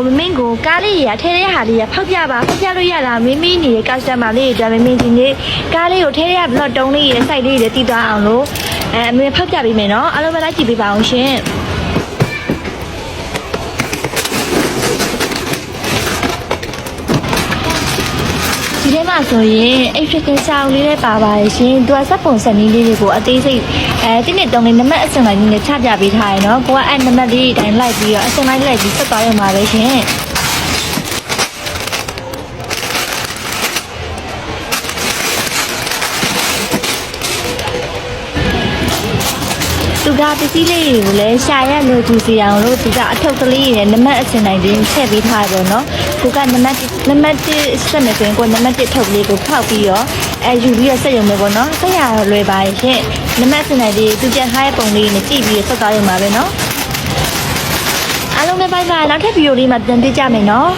လို့မမင်းကိုကားလေးရထဲထဲဟာလေးရဖောက်ပြပါဖောက်ပြလို့ရလားမင်းနေတဲ့ကာစတမာလေးတွေမင်းဒီနေ့ကားလေးကိုထဲထဲကဘလော့တုံးလေးရစိုက်လေးတွေတည်သွားအောင်လို့အမေဖောက်ပြပေးမယ်နော်အားလုံးပဲလိုက်ကြည့်ပေးပါအောင်ရှင်ဒီထဲမှာဆိုရင် African sound လေးလည်းပါပါတယ်ရှင်သူကစက်ပုံစံနည်းလေးတွေကိုအသေးစိတ်တင်းနဲ့တုံးလေးနံပါတ်အစင်လိုက်နဲ့ချပြပေးထားရနော်ကိုကအဲ့နံပါတ်လေးတိုင်းလိုက်ပြီးတော့အစင်လိုက်လိုက်ပြီးဆက်သွားရမှာပဲရှင်သူကပစ္စည်းလေးတွေကိုလည်းရှာရလို့ကြည့်စီအောင်လို့သူကအထုပ်ကလေးနဲ့နံပါတ်အစင်တိုင်းလေးထည့်ပေးထားတယ်နော်ကိုကနံပါတ်1စက်မယ်ဆိုရင်ကိုနံပါတ်1ထုတ်လေးကိုဖောက်ပြီးတော့ယူပြီးတော့ဆက်ရုံပဲပေါ့နော်ဆက်ရတော့လွယ်ပါရဲ့ရှင်နံပါတ်စင်တိုင်းလေးသူချက်ထားတဲ့ပုံလေးနဲ့ကြည့်ပြီးဆက်သွားရုံပါပဲနော်အားလုံးပဲဘိုင်ဘိုင်နောက်ထပ်ဗီဒီယိုလေးမှာပြန်တွေ့ကြမယ်နော်